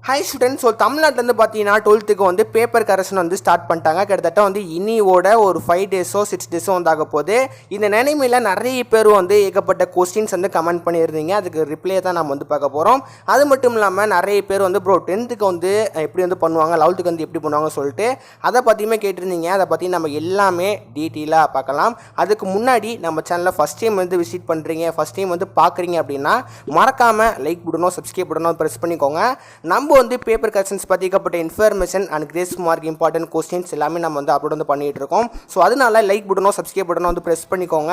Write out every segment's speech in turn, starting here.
Hi students. So தமிழ்நாட்டிலேருந்து பார்த்தீங்கன்னா 12க்கு வந்து பேப்பர் கரெக்ஷன் வந்து ஸ்டார்ட் பண்ணிட்டாங்க. கிட்டத்தட்ட வந்து இனியோட ஒரு 5 டேஸோ 6 டேஸோ வந்து ஆக போகுது. இந்த நிலைமையில் நிறைய பேர் வந்து ஏகப்பட்ட கொஸ்டின்ஸ் வந்து கமெண்ட் பண்ணியிருந்தீங்க. அதுக்கு ரிப்ளை தான் நம்ம வந்து பார்க்க போகிறோம். அது மட்டும் இல்லாமல் நிறைய பேர் வந்து ப்ரோ 10க்கு வந்து எப்படி வந்து பண்ணுவாங்க, 11க்கு வந்து எப்படி பண்ணுவாங்க சொல்லிட்டு அதை பற்றியுமே கேட்டிருந்தீங்க. அதை பற்றி நம்ம எல்லாமே டீட்டெயிலாக பார்க்கலாம். அதுக்கு முன்னாடி நம்ம சேனலில் ஃபஸ்ட் டைம் வந்து விசிட் பண்ணுறீங்க, ஃபஸ்ட் டைம் வந்து பார்க்குறீங்க அப்படின்னா மறக்காமல் லைக் பண்ணணும், சப்ஸ்கிரைப் பண்ணணும், ப்ரெஸ் பண்ணிக்கோங்க. நம்ம வந்து பேப்பர் கரெக்ஷன்ஸ் பற்றிக்கப்பட்ட information and grace mark important questions எல்லாமே நம்ம வந்து அப்லோட் வந்து பண்ணிகிட்டு இருக்கோம். ஸோ அதனால லைக் பட்டனும் சப்ஸ்கிரைப் பட்டனும் வந்து ப்ரெஸ் பண்ணிக்கோங்க.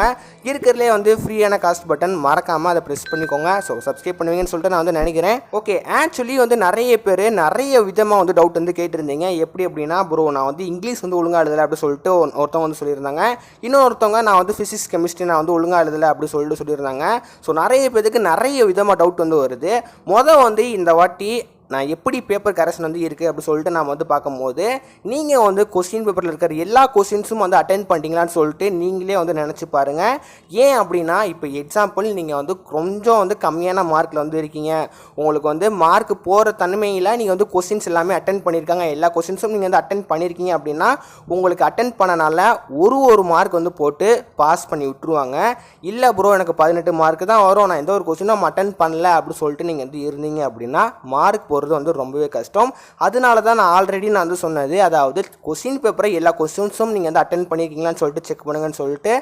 இருக்கிறதுலே வந்து ஃப்ரீயான காஸ்ட் பட்டன் மறக்காமல் அதை ப்ரெஸ் பண்ணிக்கோங்க. ஸோ சப்ஸ்கிரைப் பண்ணுவீங்கன்னு சொல்லிட்டு நான் வந்து நினைக்கிறேன். ஓகே, ஆக்சுவலி வந்து நிறைய பேர் நிறைய விதமாக வந்து டவுட் வந்து கேட்டிருந்தீங்க. எப்படி அப்படின்னா ப்ரோ நான் வந்து இங்கிலீஷ் வந்து ஒழுங்காக எழுதலை அப்படி சொல்லிட்டு ஒருத்தவங்க வந்து சொல்லியிருந்தாங்க. இன்னொருத்தவங்க நான் வந்து ஃபிசிக்ஸ் கெமிஸ்ட்ரி நான் வந்து ஒழுங்காக எழுதலை அப்படி சொல்லிட்டு சொல்லியிருந்தாங்க. ஸோ நிறைய பேருக்கு நிறைய விதமாக டவுட் வந்து வருது. வந்து இந்த வாட்டி நான் எப்படி பேப்பர் கரெக்ஷன் வந்து இருக்குது அப்படி சொல்லிட்டு நான் வந்து பார்க்கும்போது நீங்கள் வந்து கொஸ்டின் பேப்பரில் இருக்கிற எல்லா கொஸ்டின்ஸும் வந்து அட்டென்ட் பண்ணிட்டீங்களான்னு சொல்லிட்டு நீங்களே வந்து நினச்சி பாருங்கள். ஏன் அப்படின்னா இப்போ எக்ஸாம்பிள் நீங்கள் வந்து கொஞ்சம் வந்து கம்மியான மார்க்கில் வந்து இருக்கீங்க, உங்களுக்கு வந்து மார்க் போகிற தன்மையில் நீங்கள் வந்து கொஸ்டின்ஸ் எல்லாமே அட்டென்ட் பண்ணியிருக்காங்க, எல்லா கொஸ்டின்ஸும் நீங்கள் வந்து அட்டென்ட் பண்ணியிருக்கீங்க அப்படின்னா உங்களுக்கு அட்டென்ட் பண்ணனால ஒரு மார்க் வந்து போட்டு பாஸ் பண்ணி விட்டுருவாங்க. இல்லை ப்ரோ எனக்கு 18 மார்க்கு தான் வரும், நான் எந்த ஒரு கொஸ்டினும் நம்ம அட்டென்ட் பண்ணல அப்படின்னு சொல்லிட்டு நீங்கள் வந்து இருந்தீங்க அப்படின்னா மார்க் வந்து ரொம்பவே கஷ்டம். அதனால தான் நான் ஆல்ரெடி வந்து சொன்னது, அதாவது கொஸ்டின் பேப்பரை எல்லா கொஸ்டின்ஸும் நீங்கள் வந்து அட்டென்ட் பண்ணியிருக்கீங்களான்னு சொல்லிட்டு செக் பண்ணுங்கன்னு சொல்லிட்டு.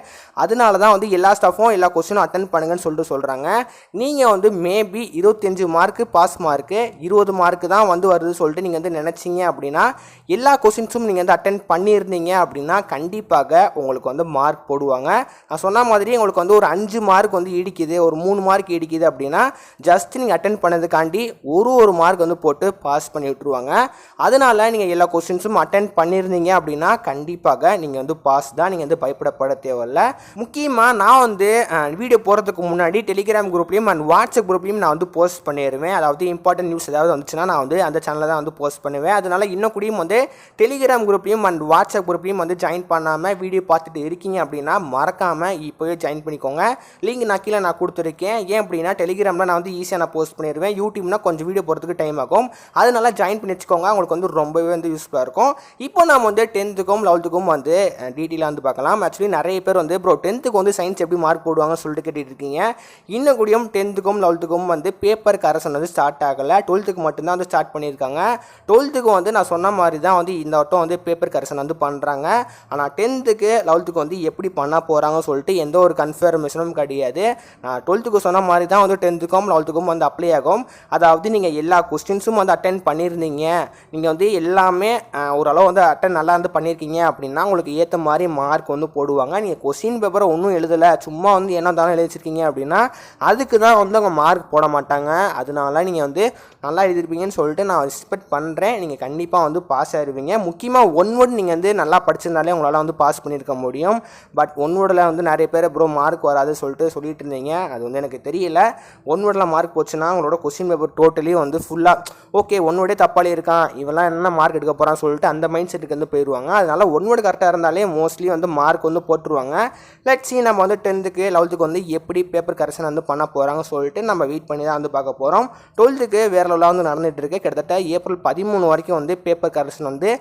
அதனால தான் வந்து எல்லா ஸ்டாஃபும் எல்லா கொஸ்டினும் அட்டென்ட் பண்ணுங்கன்னு சொல்லிட்டு சொல்கிறாங்க. நீங்கள் வந்து maybe 25 mark pass mark 20 mark தான் வந்து வருது சொல்லிட்டு நீங்கள் வந்து நினச்சிங்க அப்படின்னா எல்லா கொஸ்டின்ஸும் நீங்கள் வந்து அட்டென்ட் பண்ணியிருந்தீங்க அப்படின்னா கண்டிப்பாக உங்களுக்கு வந்து மார்க் போடுவாங்க. நான் சொன்ன மாதிரி உங்களுக்கு வந்து ஒரு 5 மார்க் வந்து இடிக்குது, ஒரு 3 மார்க் இடிக்குது அப்படின்னா ஜஸ்ட் நீங்கள் அட்டென்ட் பண்ணதுக்காண்டி ஒரு மார்க் வந்து போட்டு பாஸ் பண்ணி விட்டுருவாங்க. அதனால நீங்கள் எல்லா கொஸ்டின்ஸும் அட்டென்ட் பண்ணியிருந்தீங்க அப்படின்னா கண்டிப்பாக நீங்கள் வந்து பாஸ் தான், நீங்கள் வந்து பயப்படப்பட தேவையில்லை. முக்கியமாக நான் வந்து வீடியோ போகிறதுக்கு முன்னாடி டெலிகிராம் குரூப்லையும் அண்ட் வாட்ஸ்அப் குரூப்லையும் நான் வந்து போஸ்ட் பண்ணிடுவேன். அதாவது இம்பார்ட்டன்ட் நியூஸ் ஏதாவது வந்துச்சுன்னா நான் வந்து அந்த சேனலில் தான் வந்து போஸ்ட் பண்ணுவேன். அதனால இன்னும் கூடியும் வந்து டெலிகிராம் குரூப்லையும் அண்ட் வாட்ஸ்அப் குரூப்லையும் வந்து ஜாயின் பண்ணாமல் வீடியோ பார்த்துட்டு இருக்கீங்க அப்படின்னா மறக்காமல் இப்போவே ஜாயின் பண்ணிக்கோங்க. லிங்க் நான் கீழே நான் கொடுத்துருக்கேன். ஏன் அப்படின்னா டெலிகிராமில் நான் வந்து ஈஸியாக நான் போஸ்ட் பண்ணிடுவேன். யூடியூப்னா கொஞ்சம் வீடியோ போகிறதுக்கு டைம் ஆகும். அதனால ஜாயின் பண்ணி வச்சுக்கோங்க, உங்களுக்கு வந்து ரொம்பவே வந்து யூஸ்ஃபுல்லாக இருக்கும். இப்போ நம்ம வந்து 10க்கும் 11க்கும் வந்து டீட்டெயிலாக வந்து பார்க்கலாம். ஆக்சுவலி நிறைய பேர் வந்து ப்ரோ 10க்கு வந்து சயின்ஸ் எப்படி மார்க் போடுவாங்கன்னு சொல்லிட்டு கேட்டுட்டு இருக்கீங்க. இன்னும் கூடியும் 10க்கும் 11க்கும் வந்து பேப்பர் கரெக்ஷன் வந்து ஸ்டார்ட் ஆகலை, 12க்கு மட்டும்தான் வந்து ஸ்டார்ட் பண்ணியிருக்காங்க. 12க்கு வந்து நான் சொன்ன மாதிரி தான் வந்து இந்த வட்டம் வந்து பேப்பர் கரெக்ஷன் வந்து பண்ணுறாங்க. ஆனால் 10க்கு 11க்கு வந்து எப்படி பண்ண போகிறாங்கன்னு சொல்லிட்டு எந்த ஒரு கன்ஃபர்மேஷனும் கிடையாது. நான் 12க்கு சொன்ன மாதிரி தான் வந்து 10க்கும் 11க்கும் வந்து அப்ளை ஆகும். அதாவது நீங்கள் எல்லா கொஸ்டின்ஸும் வந்து அட்டென்ட் பண்ணியிருந்தீங்க, நீங்கள் வந்து எல்லாமே ஓரளவு வந்து நல்லா வந்து பண்ணியிருக்கீங்க அப்படின்னா உங்களுக்கு ஏற்ற மாதிரி மார்க் வந்து போடுவாங்க. நீங்கள் கொஸ்டின் பேப்பரை ஒன்றும் எழுதலை, சும்மா வந்து என்ன தானே எழுதிச்சிருக்கீங்க அப்படின்னா அதுக்கு தான் வந்து அவங்க மார்க் போட மாட்டாங்க. அதனால நீங்கள் வந்து நல்லா எழுதிருப்பீங்கன்னு சொல்லிட்டு நான் எக்ஸ்பெக்ட் பண்ணுறேன். நீங்கள் கண்டிப்பாக வந்து பாஸ் ஆகிடுவீங்க. முக்கியமாக ஒன் வேர்ட் நீங்கள் வந்து நல்லா படிச்சிருந்தாலே உங்களால் வந்து பாஸ் பண்ணியிருக்க முடியும். பட் ஒன் வேர்டில் வந்து நிறைய பேர் ப்ரோ மார்க் வராது சொல்லிட்டு இருந்தீங்க. அது வந்து எனக்கு தெரியல. ஒன் வேர்டில் மார்க் போச்சுன்னா உங்களோட கொஸ்டின் பேப்பர் டோட்டலி வந்து ஃபுல்லாக ஓகே ஒன் வேர்டே தப்பாலே இருக்கான், இவெல்லாம் என்ன மார்க் எடுக்க போகிறான்னு சொல்லிட்டு அந்த மைண்ட் செட்டுக்கு வந்து போயிடுவாங்க. அதனால ஒன் வேர்டு கரெக்டாக இருந்தாலே மோஸ்ட்லி வந்து மார்க் வந்து போட்டுருவாங்க. லெட்ஸ் சீ நம்ம வந்து 10க்கு 11க்கு வந்து எப்படி பேப்பர் கரெக்ஷன் வந்து பண்ண போகிறாங்க சொல்லிட்டு நம்ம வெயிட் பண்ணி தான் வந்து பார்க்க போகிறோம். 12க்கு வேறு லெவலாக வந்து நடந்துகிட்டு இருக்கு. கிட்டத்தட்ட ஏப்ரல் 13 வரைக்கும் வந்து பேப்பர் கரெக்ஷன் வந்து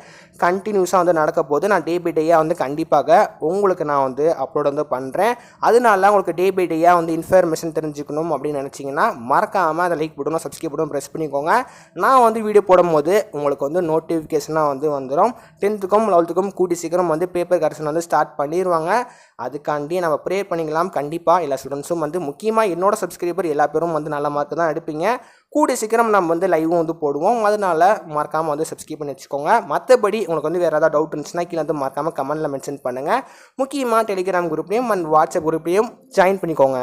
கண்டினியூஸாக வந்து நடக்க போகுது. நான் டே பை டேயாக வந்து கண்டிப்பாக உங்களுக்கு நான் வந்து அப்லோட் வந்து பண்ணுறேன். அதனால உங்களுக்கு டே பை டேயாக வந்து இன்ஃபர்மேஷன் தெரிஞ்சுக்கணும் அப்படின்னு நினச்சிங்கன்னா மறக்காமல் அதை லைக் பட்டனும் சப்ஸ்கிரைப் பட்டனும் ப்ரெஸ் பண்ணிக்கோங்க. நான் வந்து வீடியோ போடும்போது உங்களுக்கு வந்து நோட்டிஃபிகேஷனாக வந்து வந்துடும். 10க்கும் 11க்கும் கூட்டி சீக்கிரம் வந்து பேப்பர் கரெக்ஷன் வந்து ஸ்டார்ட் பண்ணிடுவாங்க. அதுக்காண்டி நம்ம ப்ரே பண்ணிக்கலாம். கண்டிப்பாக எல்லா ஸ்டூடெண்ட்ஸும் வந்து முக்கியமாக என்னோட சப்ஸ்கிரைபர் எல்லா பேரும் வந்து நல்ல மார்க் தான் எடுப்பீங்க. கூடிய சீக்கிரம் நம்ம வந்து லைவும் வந்து போடுவோம். அதனால மறக்காமல் வந்து சப்ஸ்கிரைப் பண்ணி வச்சுக்கோங்க. மற்றபடி உங்களுக்கு வந்து வேறு ஏதாவது டவுட் இருந்துச்சுன்னா கீழே வந்து மறக்காமல் கமெண்ட்டில் மென்ஷன் பண்ணுங்கள். முக்கியமாக டெலிகிராம் குரூப்லேயும் அண்ட் வாட்ஸ்அப் குரூப்லேயும் ஜாயின் பண்ணிக்கோங்க.